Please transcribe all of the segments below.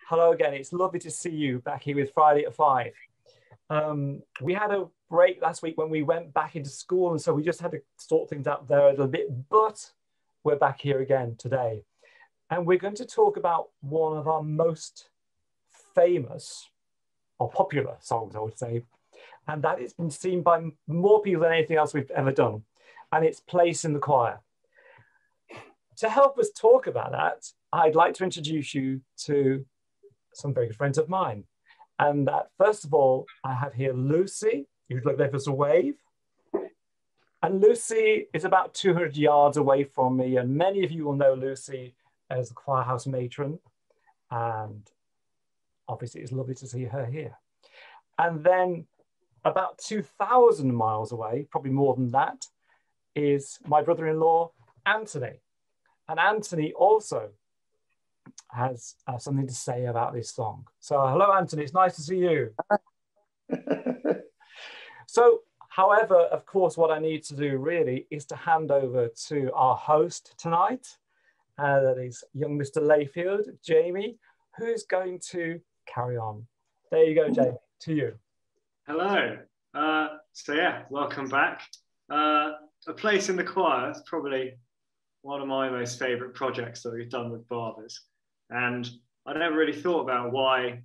Hello again. It's lovely to see you back here with Friday at 5. We had a break last week when we went back into school, and so we just had to sort things out there a little bit, but we're back here again today. And we're going to talk about one of our most famous or popular songs, I would say, and that it's been seen by more people than anything else we've ever done, and it's Place in the Choir. To help us talk about that, I'd like to introduce you to some very good friends of mine. And first of all, I have here Lucy, who'd like to give us a wave. And Lucy is about 200 yards away from me, and many of you will know Lucy as the choir house matron. And obviously it's lovely to see her here. And then about 2,000 miles away, probably more than that, is my brother-in-law, Anthony. And Anthony also has something to say about this song. So hello, Anthony, it's nice to see you. So, however, of course, what I need to do really is to hand over to our host tonight. That is young Mr. Layfield, Jamie, who's going to carry on. There you go, Jamie, to you. Hello. So yeah, welcome back. A Place in the Choir is probably one of my most favourite projects that we've done with Barbers. And I never really thought about why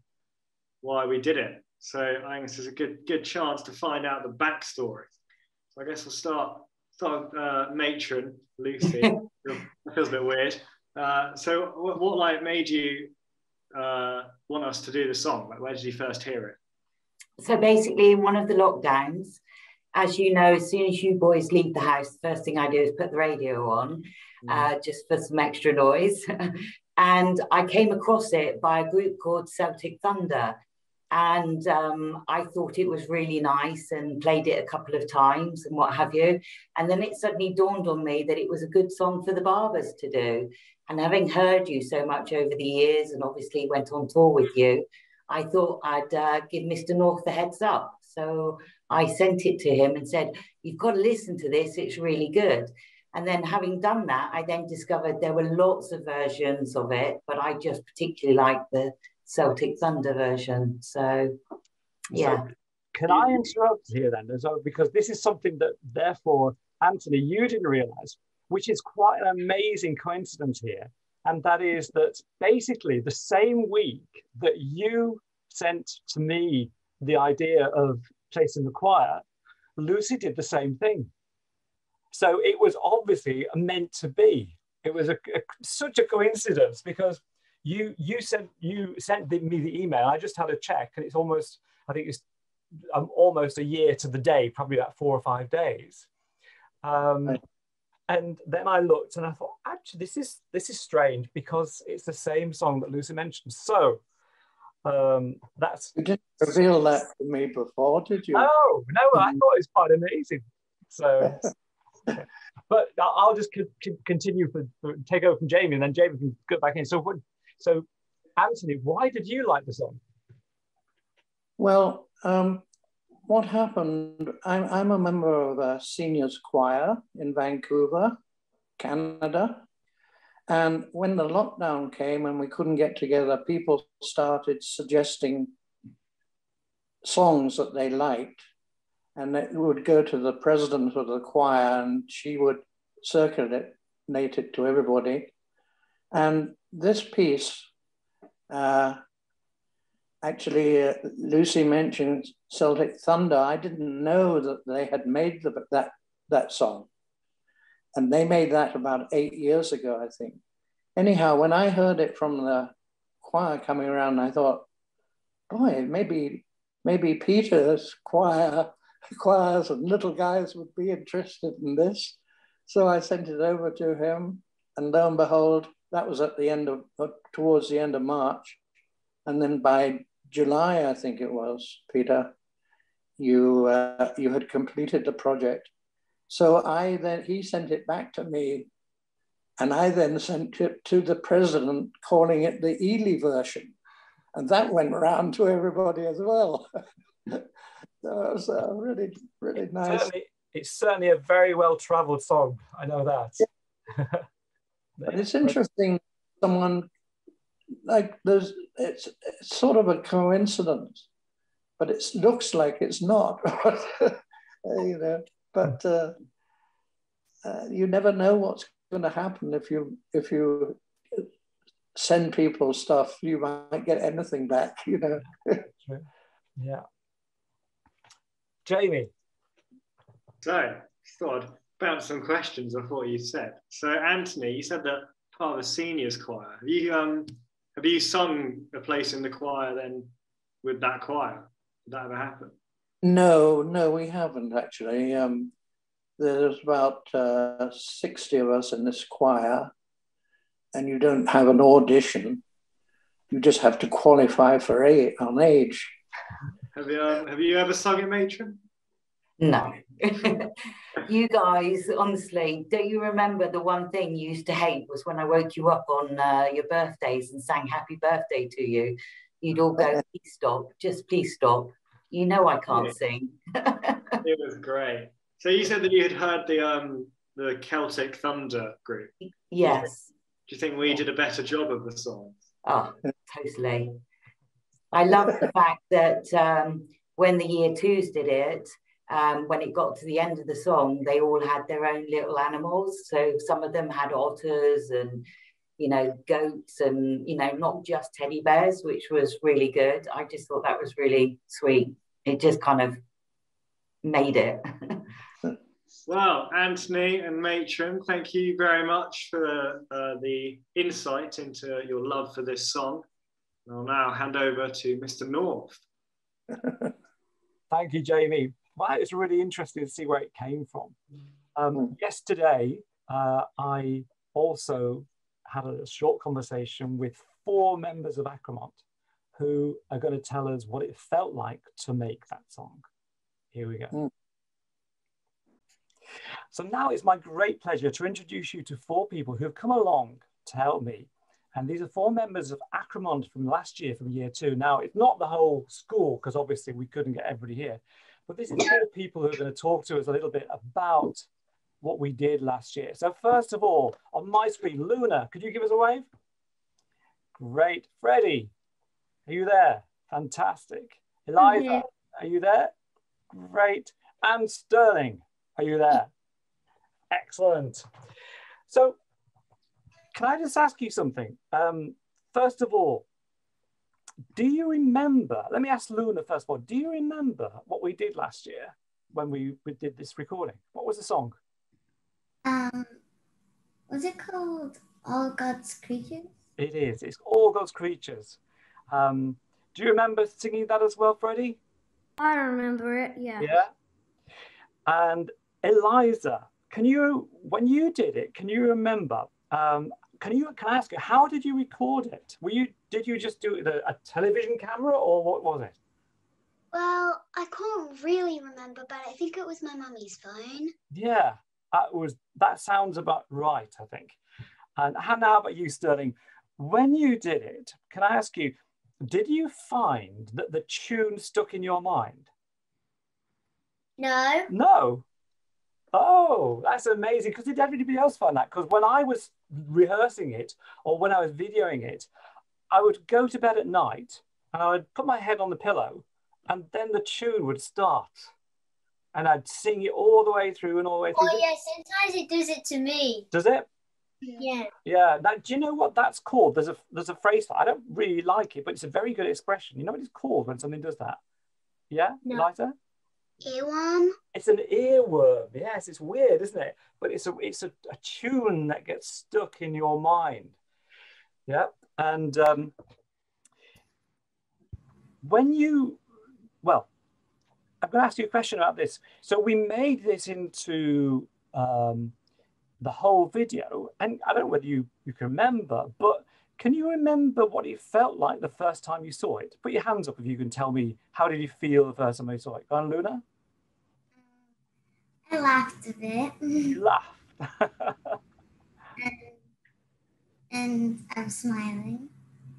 we did it. So I think this is a good chance to find out the backstory. So I guess we'll start matron, Lucy. It feels a bit weird. So what like made you want us to do the song? Like, where did you first hear it? So basically in one of the lockdowns, as you know, as soon as you boys leave the house, the first thing I do is put the radio on, just for some extra noise. And I came across it by a group called Celtic Thunder. And I thought it was really nice and played it a couple of times and what have you. And then it suddenly dawned on me that it was a good song for the Barbers to do. And having heard you so much over the years and obviously went on tour with you, I thought I'd give Mr. North the heads up. So I sent it to him and said, you've got to listen to this, it's really good. And then having done that, I then discovered there were lots of versions of it, but I just particularly liked the Celtic Thunder version. So, yeah. So, can I interrupt here then? Because this is something that, therefore, Anthony, you didn't realise, which is quite an amazing coincidence here. And that is that basically the same week that you sent to me the idea of Place in the Choir, Lucy did the same thing. So it was obviously meant to be. It was such a coincidence because you sent me the email. I just had a check, and it's almost, I think it's almost a year to the day, probably about 4 or 5 days. Right. And then I looked and I thought, actually, this is strange because it's the same song that Lucy mentioned. So that's. You didn't reveal that to me before, did you? No, I thought it was quite amazing. So. But I'll just continue take over from Jamie, and then Jamie can go back in. So Anthony, why did you like the song? Well, what happened, I'm a member of a seniors choir in Vancouver, Canada. And when the lockdown came and we couldn't get together, people started suggesting songs that they liked. And it would go to the president of the choir and she would circulate it to everybody. And this piece, actually, Lucy mentioned Celtic Thunder. I didn't know that they had made that song. And they made that about 8 years ago, I think. Anyhow, when I heard it from the choir coming around, I thought, boy, maybe Peter's choirs and little guys would be interested in this. So I sent it over to him, and lo and behold, that was at the end of, towards the end of March. And then by July, I think it was, Peter, you had completed the project. So he sent it back to me, and I then sent it to the president, calling it the Ely version. And that went around to everybody as well. So it was really, really nice. It's certainly a very well-traveled song. I know that. Yeah. But it's interesting, someone like it's sort of a coincidence, but it looks like it's not. You know, but you never know what's going to happen if you send people stuff. You might get anything back. You know. True. Yeah. Jamie. So, thought I'd bounce some questions off what you said. So, Anthony, you said that part of the seniors choir. Have you sung a place in the choir then with that choir? Did that ever happen? No, we haven't actually. There's about 60 of us in this choir, and you don't have an audition. You just have to qualify for on age. Have you ever sung it, matron? No. You guys, honestly, don't you remember the one thing you used to hate was when I woke you up on your birthdays and sang happy birthday to you? You'd all go, please stop, just please stop. You know I can't sing. It was great. So you said that you had heard the Celtic Thunder group. Yes. Do you think we did a better job of the song? Oh, totally. I love the fact that when the year twos did it, when it got to the end of the song, they all had their own little animals. So some of them had otters and, you know, goats and, you know, not just teddy bears, which was really good. I just thought that was really sweet. It just kind of made it. Well, Anthony and matron, thank you very much for the insight into your love for this song. I'll now hand over to Mr. North. Thank you, Jamie. Well, it's really interesting to see where it came from. Yesterday, I also had a short conversation with 4 members of Acremont who are going to tell us what it felt like to make that song. Here we go. So now it's my great pleasure to introduce you to 4 people who have come along to help me. And these are 4 members of Acremont from last year, from year 2. Now, it's not the whole school, because obviously we couldn't get everybody here. But this is 4 people who are going to talk to us a little bit about what we did last year. So first of all, on my screen, Luna, could you give us a wave? Great. Freddie, are you there? Fantastic. Eliza, are you there? Great. And Sterling, are you there? Excellent. So can I just ask you something? First of all, do you remember, let me ask Luna first of all, do you remember what we did last year when we did this recording? What was the song? Was it called All God's Creatures? It is. It's All God's Creatures. Do you remember singing that as well, Freddie? I remember it, yeah. Yeah. And Eliza, can you, when you did it, can you remember, can I ask you, how did you record it? Did you just do it with a television camera, or what was it? Well, I can't really remember, but I think it was my mummy's phone. Yeah, that sounds about right, I think. And how about you, Sterling? When you did it, can I ask you, did you find that the tune stuck in your mind? No. No. Oh, that's amazing. Because did everybody else find that? Because when I was rehearsing it, or when I was videoing it, I would go to bed at night and I would put my head on the pillow, and then the tune would start. And I'd sing it all the way through and all the way through. Oh, yeah, sometimes it does it to me. Does it? Yeah. Yeah. Now, do you know what that's called? There's a phrase, I don't really like it, but it's a very good expression. You know what it's called when something does that? Yeah, No. Eliza? Earworm? It's an earworm. Yes, it's weird, isn't it? But it's a tune that gets stuck in your mind. Yeah. And well, I'm going to ask you a question about this. So we made this into the whole video, and I don't know whether you can remember, but can you remember what it felt like the first time you saw it? Put your hands up if you can tell me, how did you feel the first time you saw it? Go on, Luna. I laughed a bit. You laughed. and I'm smiling.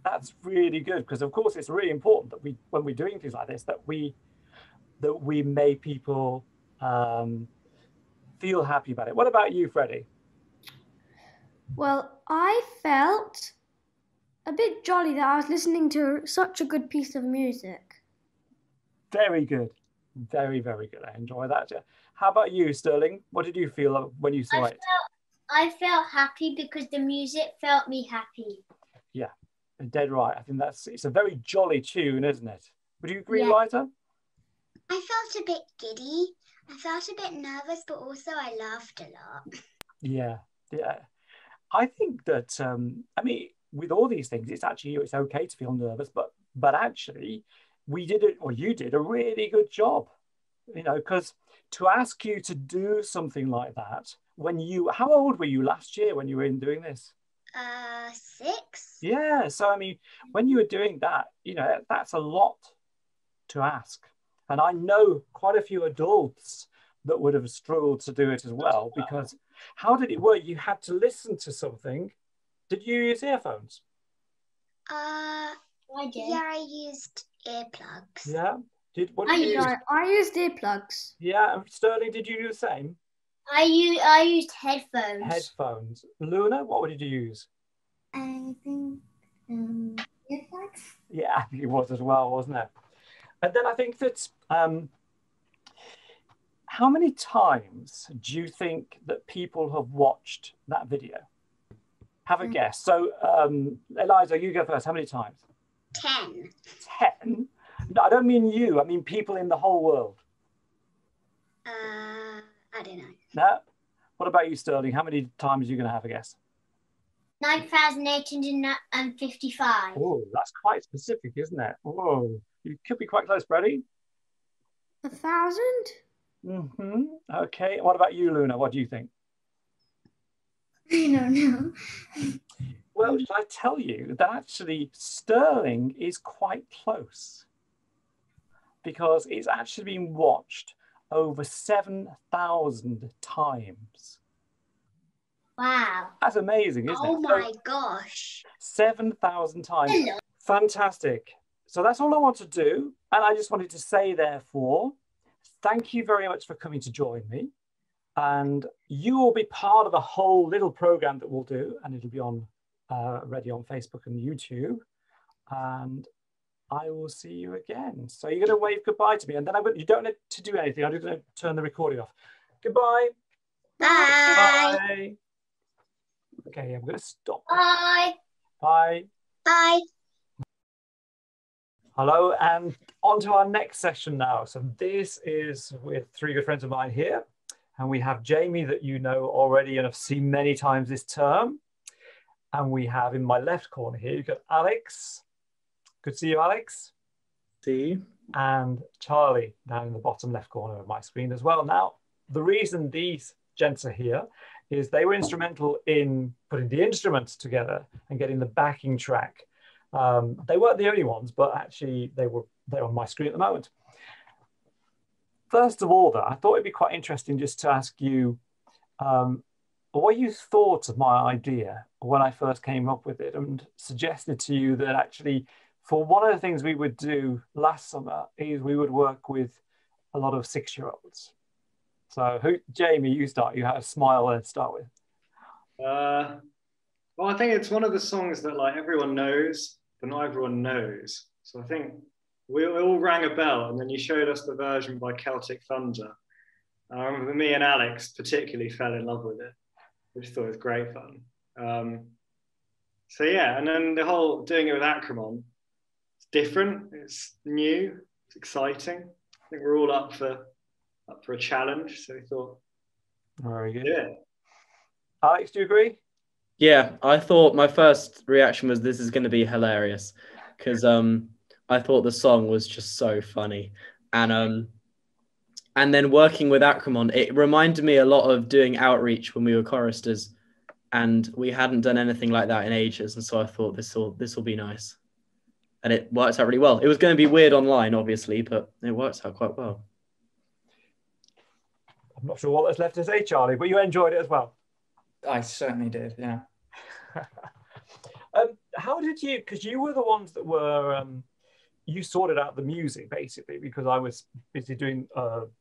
That's really good, because of course it's really important that when we're doing things like this, that we make people feel happy about it. What about you, Freddie? Well, I felt A bit jolly that I was listening to such a good piece of music. Very good. Very, very good. I enjoy that. How about you, Sterling? What did you feel when you saw it? I felt happy because the music felt me happy. Yeah, dead right. I think it's a very jolly tune, isn't it? Would you agree, Yeah. Liza? I felt a bit giddy. I felt a bit nervous, but also I laughed a lot. Yeah, yeah. I think that I mean, with all these things, it's okay to feel nervous, but actually, we did it, or you did a really good job. You know, because to ask you to do something like that how old were you last year when you were in doing this? 6. Yeah, so I mean, when you were doing that, you know, that's a lot to ask. And I know quite a few adults that would have struggled to do it as well, because how did it work? You had to listen to something. Did you use earphones? I did. Yeah, I used earplugs. Yeah. What did you use? I used earplugs. Yeah, and Sterling, did you do the same? I used headphones. Headphones. Luna, what did you use? I think earplugs. Yeah, it was as well, wasn't it? And then I think that how many times do you think that people have watched that video? Have a guess. So, Eliza, you go first. How many times? 10. 10? No, I don't mean you. I mean people in the whole world. I don't know. No? What about you, Sterling? How many times are you going to have a guess? 9,855. Oh, that's quite specific, isn't it? Oh, you could be quite close, Brady. 1,000? Mm-hmm. Okay. What about you, Luna? What do you think? I don't know. Well, should I tell you that actually Sterling is quite close, because it's actually been watched over 7,000 times. Wow. That's amazing, isn't it? Oh my gosh. 7,000 times. Hello. Fantastic. So that's all I want to do. And I just wanted to say, therefore, thank you very much for coming to join me. And you will be part of the whole little program that we'll do, and it'll be ready on Facebook and YouTube. And I will see you again. So you're going to wave goodbye to me, and then you don't need to do anything. I'm just going to turn the recording off. Goodbye. Bye. Bye. Okay, I'm going to stop. Bye. Bye. Bye. Hello, and on to our next session now. So this is with 3 good friends of mine here. And we have Jamie, that you know already and have seen many times this term. And we have in my left corner here, you've got Alex. Good to see you, Alex. See you. And Charlie down in the bottom left corner of my screen as well. Now, the reason these gents are here is they were instrumental in putting the instruments together and getting the backing track. They weren't the only ones, but actually they're on my screen at the moment. First of all, though, I thought it'd be quite interesting just to ask you what you thought of my idea when I first came up with it, and suggested to you that actually, for one of the things we would do last summer is we would work with a lot of 6-year-olds. So, Jamie, you start. You had a smile to start with. Well, I think it's one of the songs that like everyone knows, but not everyone knows. So I think we all rang a bell, and then you showed us the version by Celtic Thunder. I remember me and Alex particularly fell in love with it. We just thought it was great fun. So yeah, and then the whole doing it with Acremont, it's different, it's new, it's exciting. I think we're all up for a challenge. So we thought, very good. Yeah. Alex, do you agree? Yeah, I thought my first reaction was this is going to be hilarious, because I thought the song was just so funny, and then working with Acremont, it reminded me a lot of doing outreach when we were choristers, and we hadn't done anything like that in ages, and so I thought this will be nice, and it worked out really well. It was going to be weird online, obviously, but it worked out quite well. I'm not sure what there's left to say, Charlie, but you enjoyed it as well. I certainly did, yeah. How did you, because you were the ones that were, you sorted out the music basically, because I was busy doing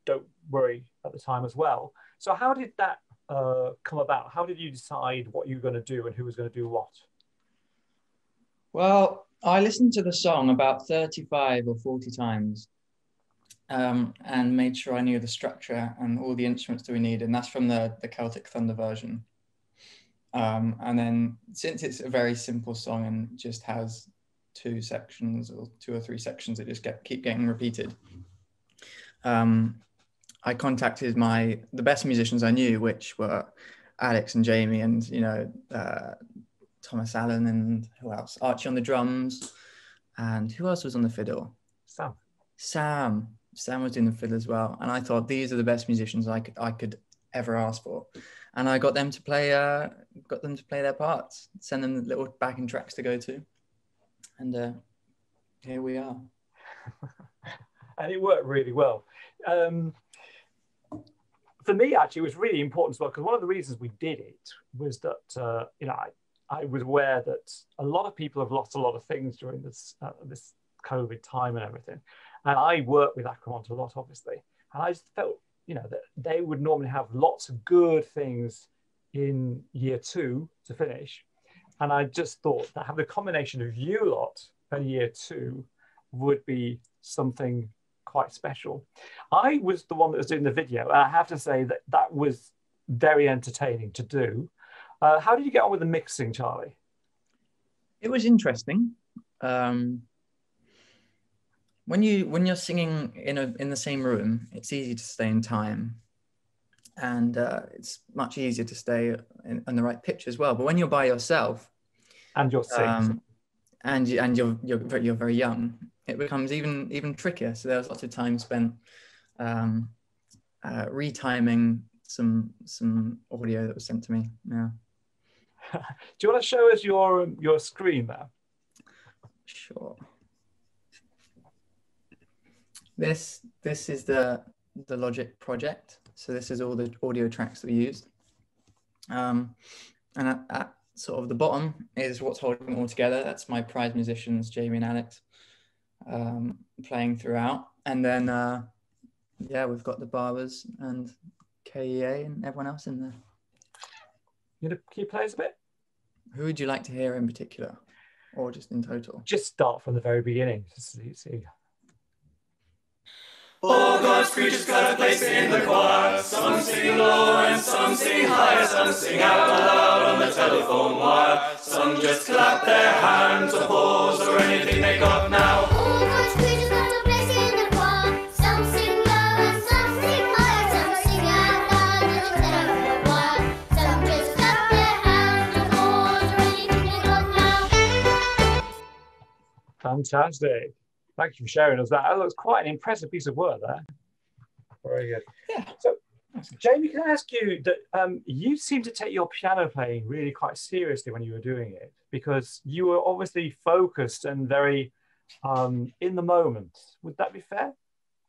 Don't Worry at the time as well. So how did that come about? How did you decide what you were going to do and who was going to do what? Well, I listened to the song about 35 or 40 times and made sure I knew the structure and all the instruments that we need. And that's from the Celtic Thunder version. And then since it's a very simple song and just has 2 sections or 2 or 3 sections that just keep getting repeated, I contacted the best musicians I knew, which were Alex and Jamie and, Thomas Allen and who else? Archie on the drums. And who else was on the fiddle? Sam was doing the fiddle as well. And I thought these are the best musicians I could ever ask for. And I got them to play their parts, send them the little backing tracks to go to. And here we are. And it worked really well. For me, actually, it was really important as well, because one of the reasons we did it was that, I was aware that a lot of people have lost a lot of things during this COVID time and everything. And I work with Acremont a lot, obviously. And I just felt, that they would normally have lots of good things in year 2 to finish. And I just thought that having a combination of you lot in year 2 would be something quite special. I was the one that was doing the video, and I have to say that was very entertaining to do. How did you get on with the mixing, Charlie? It was interesting. When you're singing in the same room, it's easy to stay in time, and it's much easier to stay in the right pitch as well. But when you're by yourself, and you're singing, and you're very young, it becomes even trickier. So there was lots of time spent retiming some audio that was sent to me. Yeah. Do you want to show us your screen there? Sure. This is the Logic project. So this is all the audio tracks that we used. And at sort of the bottom is what's holding it all together. That's my prize musicians, Jamie and Alex, playing throughout. And then, we've got the Barbers and KEA and everyone else in there. Can you play us a bit? Who would you like to hear in particular, or just in total? Just start from the very beginning. Just see. All God's creatures got a place in the choir. Some sing low and some sing high. Some sing out loud on the telephone wire. Some just clap their hands, applause, or anything they got now. All God's creatures got a place in the choir. Some sing low and some sing high. Some sing out loud on the telephone wire. Some just clap their hands, applause, or anything they got now. Fantastic. Thank you for sharing us that. That looks quite an impressive piece of work there. Very good. Yeah. So, Jamie, can I ask you that you seem to take your piano playing really quite seriously when you were doing it, because you were obviously focused and very in the moment. Would that be fair?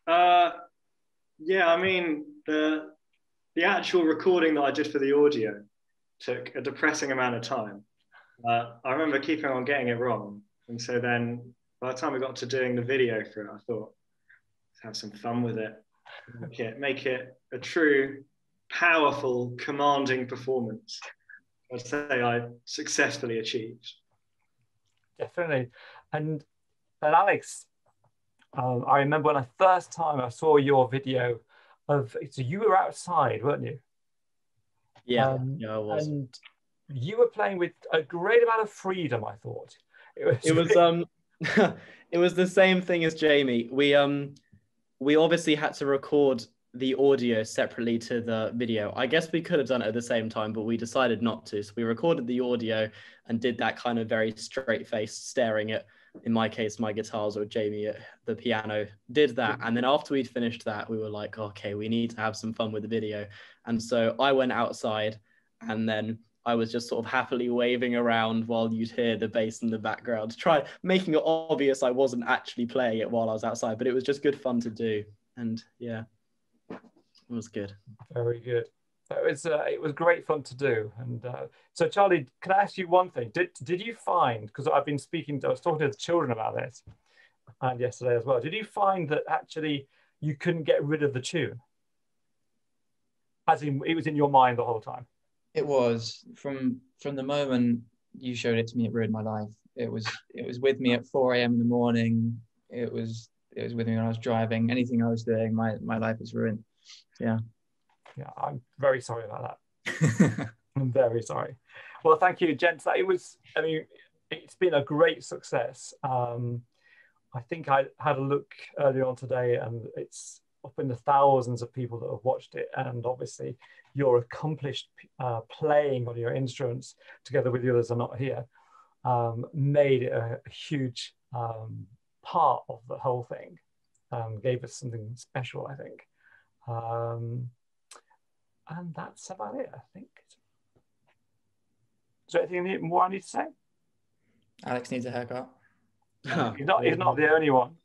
Yeah, I mean, the actual recording that I did for the audio took a depressing amount of time. I remember keeping on getting it wrong. And so then by the time we got to doing the video for it, I thought, let's have some fun with it. Make it a true, powerful, commanding performance. I'd say I successfully achieved. Definitely. And Alex, I remember when I saw your video so you were outside, weren't you? Yeah, I was. And you were playing with a great amount of freedom, I thought. It was it was the same thing as Jamie. We obviously had to record the audio separately to the video. I guess we could have done it at the same time, but we decided not to. So we recorded the audio and did that kind of very straight-faced staring at, in my case, my guitars, or Jamie at the piano, did that. And then after we'd finished that, we were like, okay, we need to have some fun with the video. And so I went outside, and then I was just sort of happily waving around while you'd hear the bass in the background, making it obvious I wasn't actually playing it while I was outside, but it was just good fun to do. And yeah, it was good. Very good. It was great fun to do. And so Charlie, can I ask you one thing? Did you find, because I was talking to the children about this and yesterday as well, did you find that actually you couldn't get rid of the tune? As in, it was in your mind the whole time? It was from the moment you showed it to me, it ruined my life. It was with me at 4 a.m. in the morning. It was with me when I was driving. Anything I was doing, my life was ruined. Yeah. Yeah, I'm very sorry about that. I'm very sorry. Well, thank you, gents. It's been a great success. I think I had a look earlier on today, and it's up in the thousands of people that have watched it. And obviously, your accomplished playing on your instruments, together with the others are not here, made it a huge part of the whole thing. Gave us something special, I think. And that's about it, I think. Is there anything more I need to say? Alex needs a haircut. He's not the only one.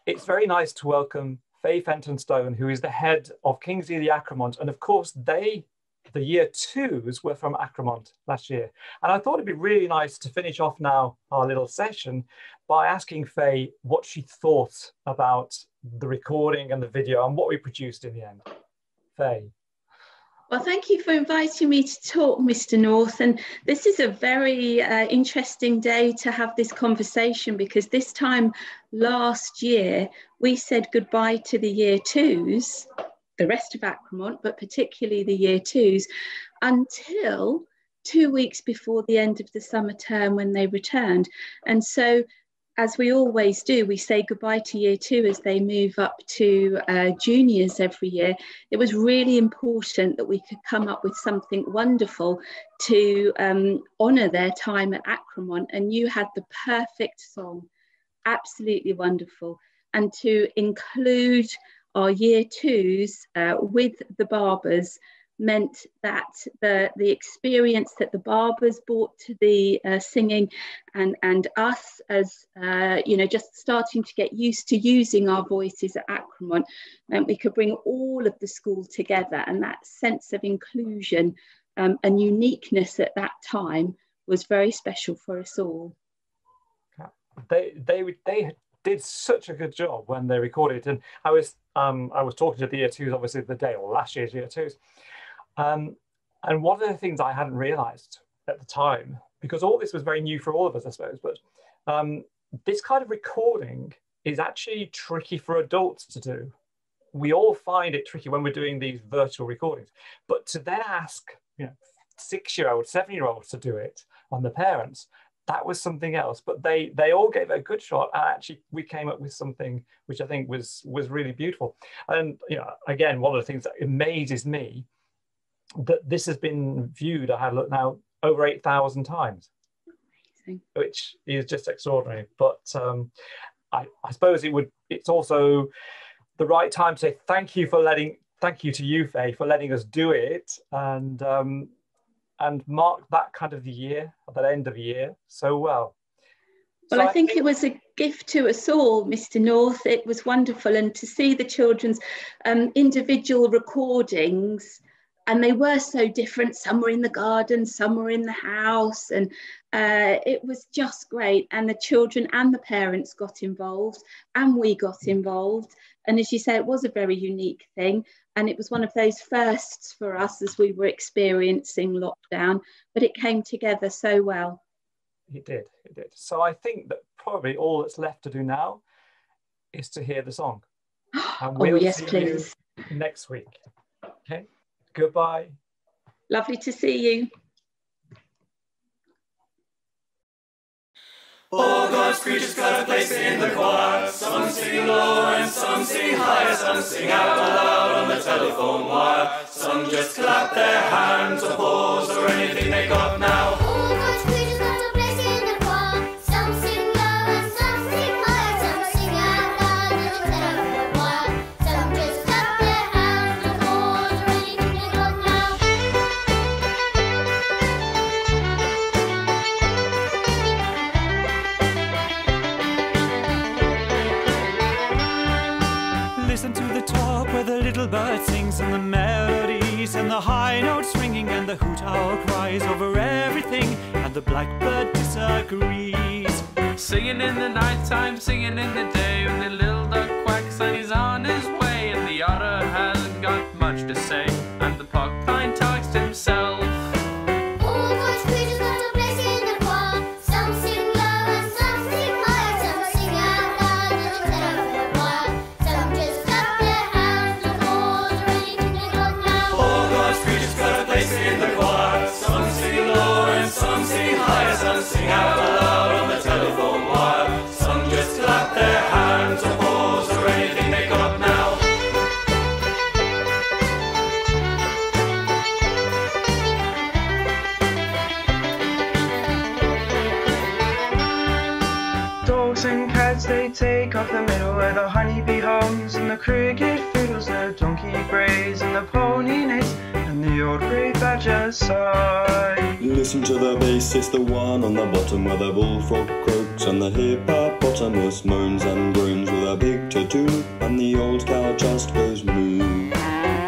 It's very nice to welcome Faye Fenton-Stone, who is the head of Kingsley the Acremont. And of course, the year twos were from Acremont last year. And I thought it'd be really nice to finish off now our little session by asking Faye what she thought about the recording and the video and what we produced in the end. Faye. Well, thank you for inviting me to talk, Mr. North. And this is a very interesting day to have this conversation, because this time last year, we said goodbye to the year twos, the rest of Acremont, but particularly the year twos, until 2 weeks before the end of the summer term when they returned. And so, as we always do, we say goodbye to year two as they move up to juniors every year. It was really important that we could come up with something wonderful to honour their time at Acremont, and you had the perfect song, absolutely wonderful. And to include our year twos with the Barbers meant that the experience that the Barbers brought to the singing, and us as just starting to get used to using our voices at Acremont, meant we could bring all of the school together, and that sense of inclusion and uniqueness at that time was very special for us all. They did such a good job when they recorded, and I was talking to the year twos obviously the day, or last year's year twos. And one of the things I hadn't realized at the time, because all this was very new for all of us, I suppose, but this kind of recording is actually tricky for adults to do. We all find it tricky when we're doing these virtual recordings, but to then ask 6-year-olds, 7-year-olds to do it on the parents, that was something else. But they all gave it a good shot, and actually we came up with something which I think was really beautiful. And again, one of the things that amazes me, that this has been viewed, I had a look now, over 8,000 times. Amazing. Which is just extraordinary. But I suppose it's also the right time to say thank you to you, Faye, for letting us do it and mark that kind of the year, that end of the year so well. Well, I think it was a gift to us all, Mr. North. It was wonderful, and to see the children's individual recordings. And they were so different. Some were in the garden, some were in the house, and it was just great. And the children and the parents got involved, and we got involved. And as you say, it was a very unique thing. And it was one of those firsts for us as we were experiencing lockdown, but it came together so well. It did. So I think that probably all that's left to do now is to hear the song. And we'll yes, see please. you next week. Okay. Goodbye. Lovely to see you. All God's creatures got a place in the choir. Some sing low and some sing high. Some sing out loud on the telephone wire. Some just clap their hands, applause, or anything they got now. All God's creatures got a place in the choir. Some sing low and some sing high. Some sing out loud on the telephone wire. Some just clap their hands, applause, or anything they got now. Listen to the talk where the little bird sings, and the melodies and the high notes ringing, and the hoot owl cries over everything, and the blackbird disagrees. Singing in the night time, singing in the day, when the little duck quacks and he's on his way, and the otter hasn't got much to say, and the porcupine talks to himself. dogs and cats, they take off the middle where the honeybee hums, and the cricket fiddles, the donkey brays, and the pony neighs, and the old grey badger sigh. Listen to the bass, it's the one on the bottom where the bullfrog croaks, and the hippopotamus moans and groans with a big tattoo, and the old cow just goes moo.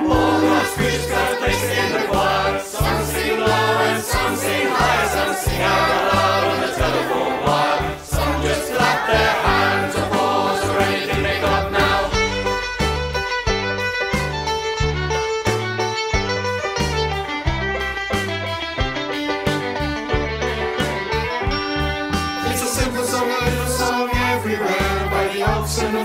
All God's creatures got a place in the choir. Some sing low and some sing high, some sing out loud on the telephone wire. Some just clap their hands or paws or anything they got now. It's a simple song, a little song everywhere, by the oaks and the